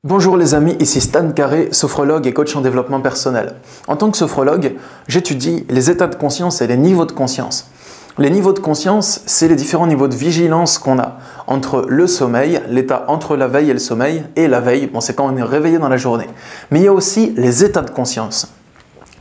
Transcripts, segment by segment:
Bonjour les amis, ici Stan Carré, sophrologue et coach en développement personnel. En tant que sophrologue, j'étudie les états de conscience et les niveaux de conscience. Les niveaux de conscience, c'est les différents niveaux de vigilance qu'on a entre le sommeil, l'état entre la veille et le sommeil, et la veille, bon c'est quand on est réveillé dans la journée. Mais il y a aussi les états de conscience.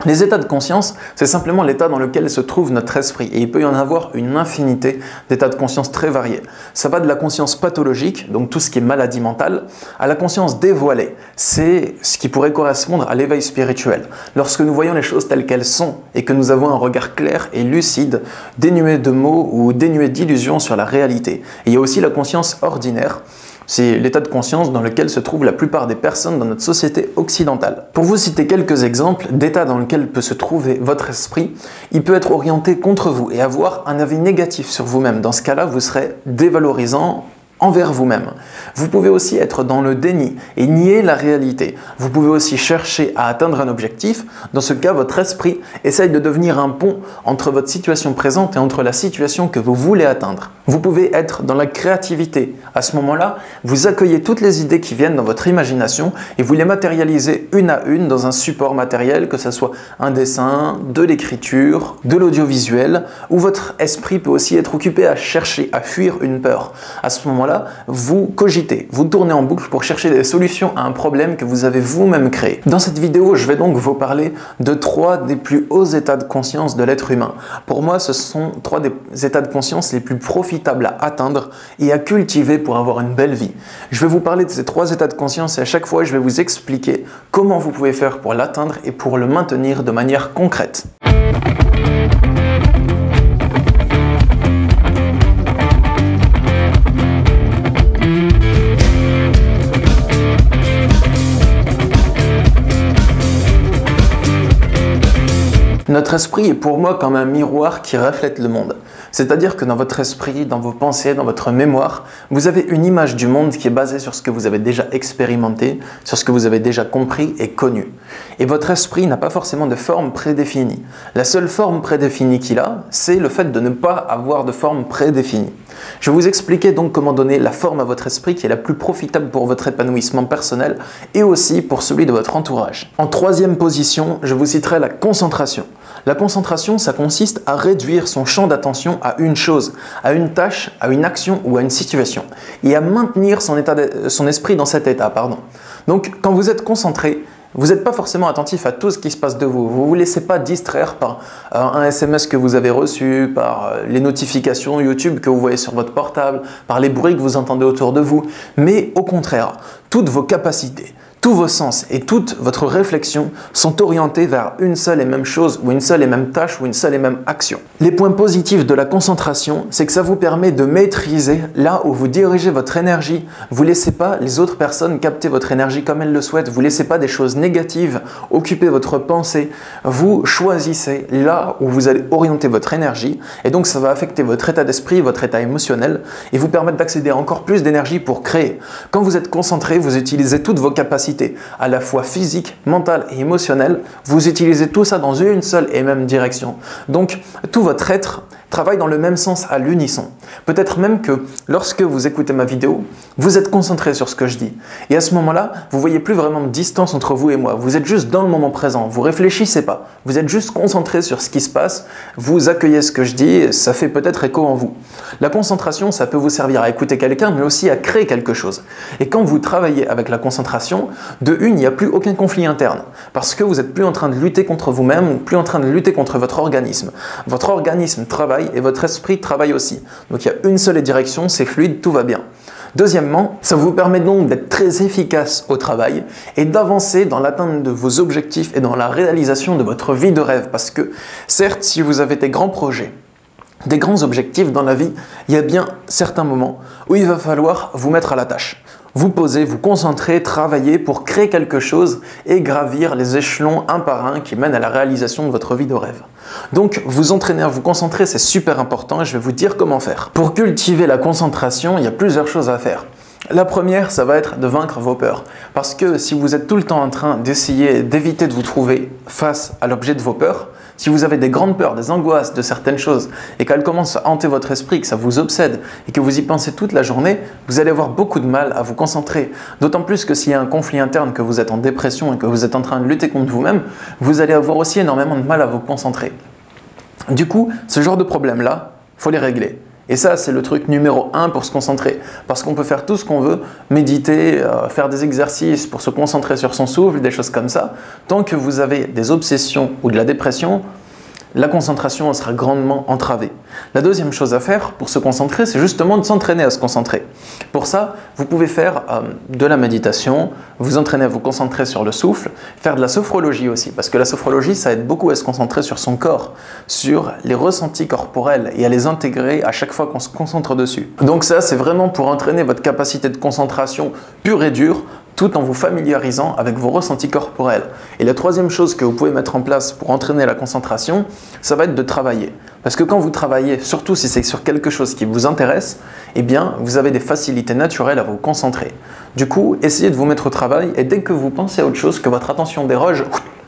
Les états de conscience, c'est simplement l'état dans lequel se trouve notre esprit. Et il peut y en avoir une infinité d'états de conscience très variés. Ça va de la conscience pathologique, donc tout ce qui est maladie mentale, à la conscience dévoilée. C'est ce qui pourrait correspondre à l'éveil spirituel. Lorsque nous voyons les choses telles qu'elles sont et que nous avons un regard clair et lucide, dénué de mots ou dénué d'illusions sur la réalité. Et il y a aussi la conscience ordinaire. C'est l'état de conscience dans lequel se trouvent la plupart des personnes dans notre société occidentale. Pour vous citer quelques exemples d'états dans lesquels peut se trouver votre esprit, il peut être orienté contre vous et avoir un avis négatif sur vous-même. Dans ce cas-là, vous serez dévalorisant envers vous-même. Vous pouvez aussi être dans le déni et nier la réalité. Vous pouvez aussi chercher à atteindre un objectif. Dans ce cas, votre esprit essaye de devenir un pont entre votre situation présente et entre la situation que vous voulez atteindre. Vous pouvez être dans la créativité. À ce moment-là, vous accueillez toutes les idées qui viennent dans votre imagination et vous les matérialisez une à une dans un support matériel, que ce soit un dessin, de l'écriture, de l'audiovisuel, où votre esprit peut aussi être occupé à chercher, à fuir une peur. À ce moment-là, vous cogitez, vous tournez en boucle pour chercher des solutions à un problème que vous avez vous-même créé. Dans cette vidéo, je vais donc vous parler de 3 des plus hauts états de conscience de l'être humain. Pour moi, ce sont 3 des états de conscience les plus profitables à atteindre et à cultiver pour avoir une belle vie. Je vais vous parler de ces 3 états de conscience et à chaque fois, je vais vous expliquer comment vous pouvez faire pour l'atteindre et pour le maintenir de manière concrète. Notre esprit est pour moi comme un miroir qui reflète le monde. C'est-à-dire que dans votre esprit, dans vos pensées, dans votre mémoire, vous avez une image du monde qui est basée sur ce que vous avez déjà expérimenté, sur ce que vous avez déjà compris et connu. Et votre esprit n'a pas forcément de forme prédéfinie. La seule forme prédéfinie qu'il a, c'est le fait de ne pas avoir de forme prédéfinie. Je vais vous expliquer donc comment donner la forme à votre esprit qui est la plus profitable pour votre épanouissement personnel et aussi pour celui de votre entourage. En 3e position, je vous citerai la concentration. La concentration, ça consiste à réduire son champ d'attention à une chose, à une tâche, à une action ou à une situation et à maintenir son esprit dans cet état. Donc, quand vous êtes concentré, vous n'êtes pas forcément attentif à tout ce qui se passe de vous. Vous ne vous laissez pas distraire par un SMS que vous avez reçu, par les notifications YouTube que vous voyez sur votre portable, par les bruits que vous entendez autour de vous. Mais au contraire, toutes vos capacités, tous vos sens et toute votre réflexion sont orientés vers une seule et même chose ou une seule et même tâche ou une seule et même action. Les points positifs de la concentration, c'est que ça vous permet de maîtriser là où vous dirigez votre énergie. Vous ne laissez pas les autres personnes capter votre énergie comme elles le souhaitent. Vous ne laissez pas des choses négatives occuper votre pensée. Vous choisissez là où vous allez orienter votre énergie et donc ça va affecter votre état d'esprit, votre état émotionnel et vous permettre d'accéder à encore plus d'énergie pour créer. Quand vous êtes concentré, vous utilisez toutes vos capacités à la fois physique, mentale et émotionnelle, vous utilisez tout ça dans une seule et même direction. Donc, tout votre être travaille dans le même sens à l'unisson. Peut-être même que lorsque vous écoutez ma vidéo, vous êtes concentré sur ce que je dis. Et à ce moment-là, vous voyez plus vraiment de distance entre vous et moi. Vous êtes juste dans le moment présent. Vous réfléchissez pas. Vous êtes juste concentré sur ce qui se passe. Vous accueillez ce que je dis et ça fait peut-être écho en vous. La concentration, ça peut vous servir à écouter quelqu'un, mais aussi à créer quelque chose. Et quand vous travaillez avec la concentration, de une, il n'y a plus aucun conflit interne. Parce que vous n'êtes plus en train de lutter contre vous-même, plus en train de lutter contre votre organisme. Votre organisme travaille et votre esprit travaille aussi. Donc il y a une seule direction, c'est fluide, tout va bien. Deuxièmement, ça vous permet donc d'être très efficace au travail et d'avancer dans l'atteinte de vos objectifs et dans la réalisation de votre vie de rêve. Parce que certes, si vous avez des grands projets, des grands objectifs dans la vie, il y a bien certains moments où il va falloir vous mettre à la tâche. Vous poser, vous concentrer, travailler pour créer quelque chose et gravir les échelons un par un qui mènent à la réalisation de votre vie de rêve. Donc, vous entraîner à vous concentrer, c'est super important et je vais vous dire comment faire. Pour cultiver la concentration, il y a plusieurs choses à faire. La première, ça va être de vaincre vos peurs. Parce que si vous êtes tout le temps en train d'essayer d'éviter de vous trouver face à l'objet de vos peurs, si vous avez des grandes peurs, des angoisses de certaines choses et qu'elles commencent à hanter votre esprit, que ça vous obsède et que vous y pensez toute la journée, vous allez avoir beaucoup de mal à vous concentrer. D'autant plus que s'il y a un conflit interne, que vous êtes en dépression et que vous êtes en train de lutter contre vous-même, vous allez avoir aussi énormément de mal à vous concentrer. Du coup, ce genre de problème-là, il faut les régler. Et ça, c'est le truc numéro 1 pour se concentrer. Parce qu'on peut faire tout ce qu'on veut, méditer, faire des exercices pour se concentrer sur son souffle, des choses comme ça. Tant que vous avez des obsessions ou de la dépression, la concentration sera grandement entravée. La deuxième chose à faire pour se concentrer, c'est justement de s'entraîner à se concentrer. Pour ça, vous pouvez faire de la méditation, vous entraîner à vous concentrer sur le souffle, faire de la sophrologie aussi, parce que la sophrologie, ça aide beaucoup à se concentrer sur son corps, sur les ressentis corporels et à les intégrer à chaque fois qu'on se concentre dessus. Donc ça, c'est vraiment pour entraîner votre capacité de concentration pure et dure, tout en vous familiarisant avec vos ressentis corporels. Et la troisième chose que vous pouvez mettre en place pour entraîner la concentration, ça va être de travailler. Parce que quand vous travaillez, surtout si c'est sur quelque chose qui vous intéresse, eh bien, vous avez des facilités naturelles à vous concentrer. Du coup, essayez de vous mettre au travail et dès que vous pensez à autre chose, que votre attention déroge,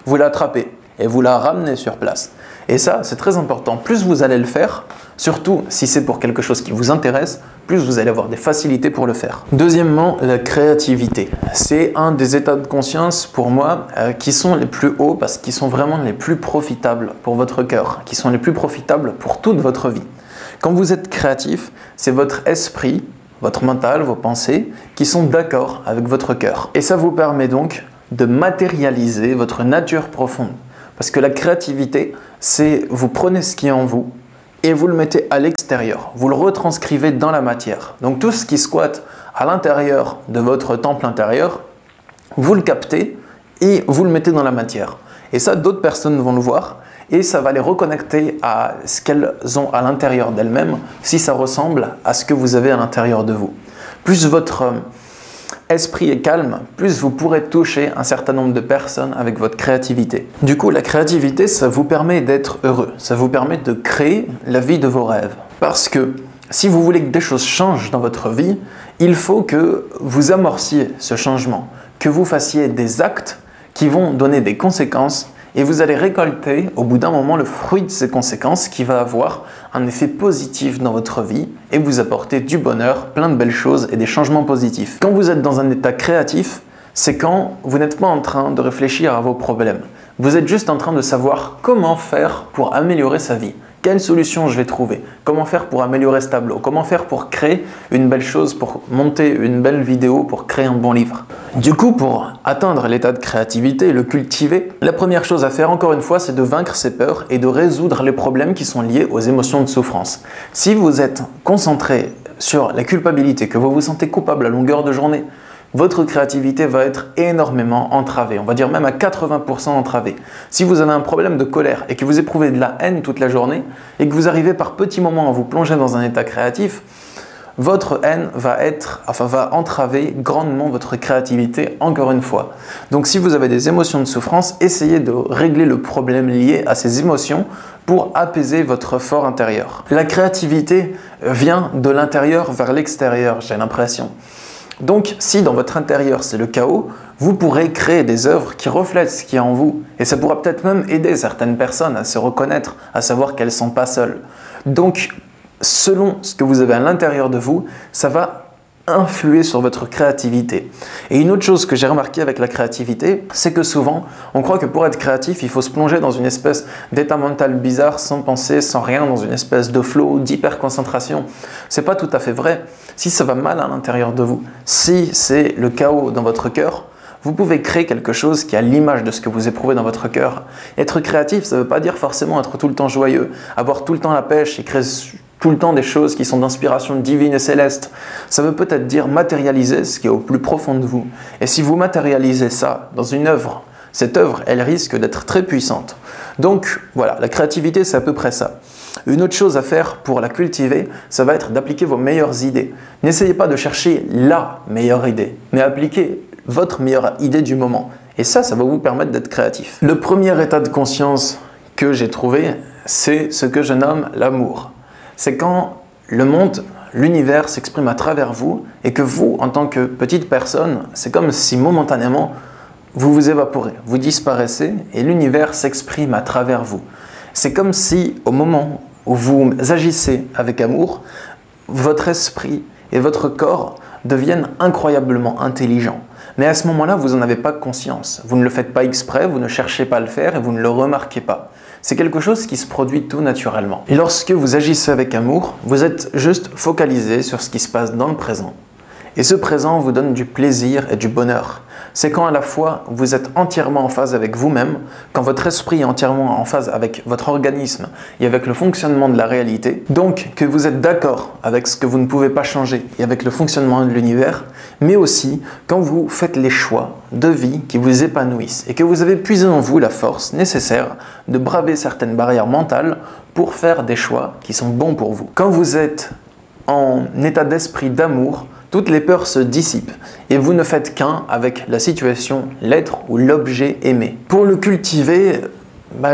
vous l'attrapez et vous la ramenez sur place. Et ça, c'est très important. Plus vous allez le faire, surtout si c'est pour quelque chose qui vous intéresse, plus vous allez avoir des facilités pour le faire. Deuxièmement, la créativité. C'est un des états de conscience pour moi qui sont les plus hauts parce qu'ils sont vraiment les plus profitables pour votre cœur, qui sont les plus profitables pour toute votre vie. Quand vous êtes créatif, c'est votre esprit, votre mental, vos pensées qui sont d'accord avec votre cœur. Et ça vous permet donc de matérialiser votre nature profonde. Parce que la créativité, c'est vous prenez ce qui est en vous et vous le mettez à l'extérieur. Vous le retranscrivez dans la matière. Donc tout ce qui squatte à l'intérieur de votre temple intérieur, vous le captez et vous le mettez dans la matière. Et ça, d'autres personnes vont le voir et ça va les reconnecter à ce qu'elles ont à l'intérieur d'elles-mêmes si ça ressemble à ce que vous avez à l'intérieur de vous. Plus votre esprit est calme, plus vous pourrez toucher un certain nombre de personnes avec votre créativité. Du coup, la créativité, ça vous permet d'être heureux. Ça vous permet de créer la vie de vos rêves. Parce que si vous voulez que des choses changent dans votre vie, il faut que vous amorciez ce changement, que vous fassiez des actes qui vont donner des conséquences et vous allez récolter au bout d'un moment le fruit de ces conséquences qui va avoir un effet positif dans votre vie et vous apporter du bonheur, plein de belles choses et des changements positifs. Quand vous êtes dans un état créatif, c'est quand vous n'êtes pas en train de réfléchir à vos problèmes. Vous êtes juste en train de savoir comment faire pour améliorer sa vie. Quelle solution je vais trouver? Comment faire pour améliorer ce tableau? Comment faire pour créer une belle chose, pour monter une belle vidéo, pour créer un bon livre? Du coup, pour atteindre l'état de créativité et le cultiver, la première chose à faire, encore une fois, c'est de vaincre ses peurs et de résoudre les problèmes qui sont liés aux émotions de souffrance. Si vous êtes concentré sur la culpabilité, que vous vous sentez coupable à longueur de journée, votre créativité va être énormément entravée, on va dire même à 80% entravée. Si vous avez un problème de colère et que vous éprouvez de la haine toute la journée et que vous arrivez par petits moments à vous plonger dans un état créatif, votre haine va entraver grandement votre créativité encore une fois. Donc si vous avez des émotions de souffrance, essayez de régler le problème lié à ces émotions pour apaiser votre fort intérieur. La créativité vient de l'intérieur vers l'extérieur, j'ai l'impression. Donc, si dans votre intérieur c'est le chaos, vous pourrez créer des œuvres qui reflètent ce qui est en vous. Et ça pourra peut-être même aider certaines personnes à se reconnaître, à savoir qu'elles ne sont pas seules. Donc, selon ce que vous avez à l'intérieur de vous, ça va influer sur votre créativité. Et une autre chose que j'ai remarqué avec la créativité, c'est que souvent, on croit que pour être créatif, il faut se plonger dans une espèce d'état mental bizarre, sans penser, sans rien, dans une espèce de flow, d'hyper-concentration. C'est pas tout à fait vrai. Si ça va mal à l'intérieur de vous, si c'est le chaos dans votre cœur, vous pouvez créer quelque chose qui a l'image de ce que vous éprouvez dans votre cœur. Être créatif, ça ne veut pas dire forcément être tout le temps joyeux, avoir tout le temps la pêche et créer tout le temps des choses qui sont d'inspiration divine et céleste. Ça veut peut-être dire matérialiser ce qui est au plus profond de vous. Et si vous matérialisez ça dans une œuvre, cette œuvre, elle risque d'être très puissante. Donc voilà, la créativité, c'est à peu près ça. Une autre chose à faire pour la cultiver, ça va être d'appliquer vos meilleures idées. N'essayez pas de chercher la meilleure idée, mais appliquez votre meilleure idée du moment. Et ça va vous permettre d'être créatif. Le premier état de conscience que j'ai trouvé, c'est ce que je nomme l'amour. C'est quand le monde l'univers s'exprime à travers vous et que vous, en tant que petite personne, c'est comme si momentanément vous vous évaporez, vous disparaissez et l'univers s'exprime à travers vous. C'est comme si au moment où vous agissez avec amour, votre esprit et votre corps deviennent incroyablement intelligents. Mais à ce moment-là, vous n'en avez pas conscience. Vous ne le faites pas exprès, vous ne cherchez pas à le faire et vous ne le remarquez pas. C'est quelque chose qui se produit tout naturellement. Et lorsque vous agissez avec amour, vous êtes juste focalisé sur ce qui se passe dans le présent. Et ce présent vous donne du plaisir et du bonheur. C'est quand à la fois vous êtes entièrement en phase avec vous-même, quand votre esprit est entièrement en phase avec votre organisme et avec le fonctionnement de la réalité, donc que vous êtes d'accord avec ce que vous ne pouvez pas changer et avec le fonctionnement de l'univers, mais aussi quand vous faites les choix de vie qui vous épanouissent et que vous avez puisé en vous la force nécessaire de braver certaines barrières mentales pour faire des choix qui sont bons pour vous. Quand vous êtes en état d'esprit d'amour, toutes les peurs se dissipent et vous ne faites qu'un avec la situation, l'être ou l'objet aimé. Pour le cultiver,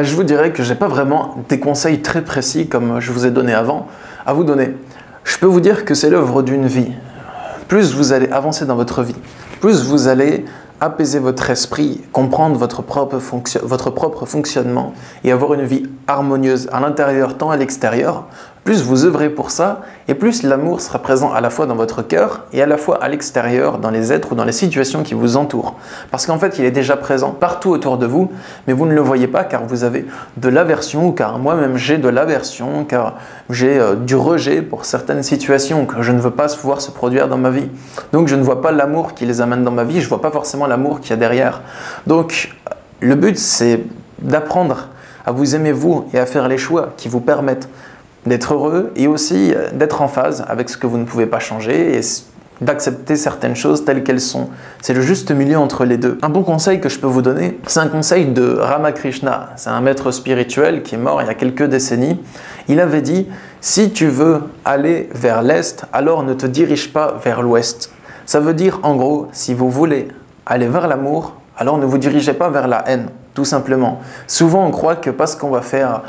je vous dirais que je n'ai pas vraiment des conseils très précis comme je vous ai donné avant à vous donner. Je peux vous dire que c'est l'œuvre d'une vie. Plus vous allez avancer dans votre vie, plus vous allez apaiser votre esprit, comprendre votre propre fonctionnement et avoir une vie harmonieuse à l'intérieur tant à l'extérieur, plus vous œuvrez pour ça et plus l'amour sera présent à la fois dans votre cœur et à la fois à l'extérieur, dans les êtres ou dans les situations qui vous entourent. Parce qu'en fait, il est déjà présent partout autour de vous, mais vous ne le voyez pas car vous avez de l'aversion, ou car moi-même j'ai de l'aversion, car j'ai du rejet pour certaines situations que je ne veux pas voir se produire dans ma vie. Donc je ne vois pas l'amour qui les amène dans ma vie, je ne vois pas forcément l'amour qu'il y a derrière. Donc le but c'est d'apprendre à vous aimer vous et à faire les choix qui vous permettent d'être heureux et aussi d'être en phase avec ce que vous ne pouvez pas changer et d'accepter certaines choses telles qu'elles sont. C'est le juste milieu entre les deux. Un bon conseil que je peux vous donner, c'est un conseil de Ramakrishna. C'est un maître spirituel qui est mort il y a quelques décennies. Il avait dit « Si tu veux aller vers l'Est, alors ne te dirige pas vers l'Ouest ». Ça veut dire en gros, si vous voulez aller vers l'amour, alors ne vous dirigez pas vers la haine. Tout simplement. Souvent, on croit que parce qu'on va faire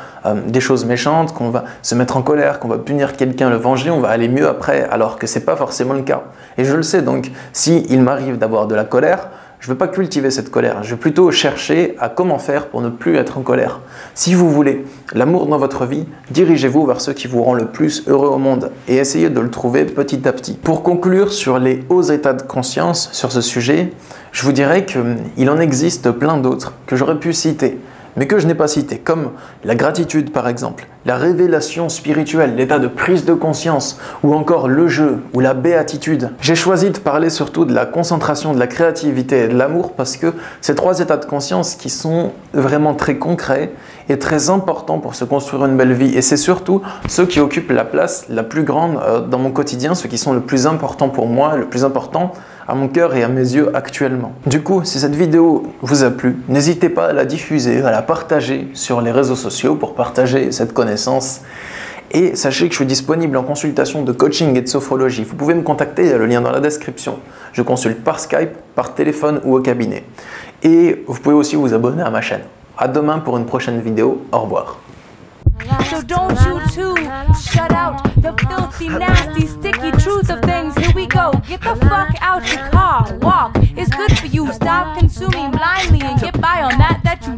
des choses méchantes, qu'on va se mettre en colère, qu'on va punir quelqu'un, le venger, on va aller mieux après, alors que ce n'est pas forcément le cas. Et je le sais, donc, s'il m'arrive d'avoir de la colère, je ne veux pas cultiver cette colère. Je vais plutôt chercher à comment faire pour ne plus être en colère. Si vous voulez l'amour dans votre vie, dirigez-vous vers ce qui vous rend le plus heureux au monde et essayez de le trouver petit à petit. Pour conclure sur les hauts états de conscience sur ce sujet, je vous dirais qu'il en existe plein d'autres que j'aurais pu citer, mais que je n'ai pas cité, comme la gratitude par exemple, la révélation spirituelle, l'état de prise de conscience, ou encore le jeu, ou la béatitude. J'ai choisi de parler surtout de la concentration, de la créativité et de l'amour parce que ces trois états de conscience qui sont vraiment très concrets et très importants pour se construire une belle vie. Et c'est surtout ceux qui occupent la place la plus grande dans mon quotidien, ceux qui sont le plus importants pour moi, le plus important à mon cœur et à mes yeux actuellement. Du coup, si cette vidéo vous a plu, n'hésitez pas à la diffuser, à la partager sur les réseaux sociaux pour partager cette connaissance. Et sachez que je suis disponible en consultation de coaching et de sophrologie. Vous pouvez me contacter, il y a le lien dans la description. Je consulte par Skype, par téléphone ou au cabinet. Et vous pouvez aussi vous abonner à ma chaîne. À demain pour une prochaine vidéo. Au revoir. So don't you too shut out the filthy, nasty, sticky truth of things. Here we go. Get the fuck out your car. Walk. It's good for you. Stop consuming blindly and get by on that you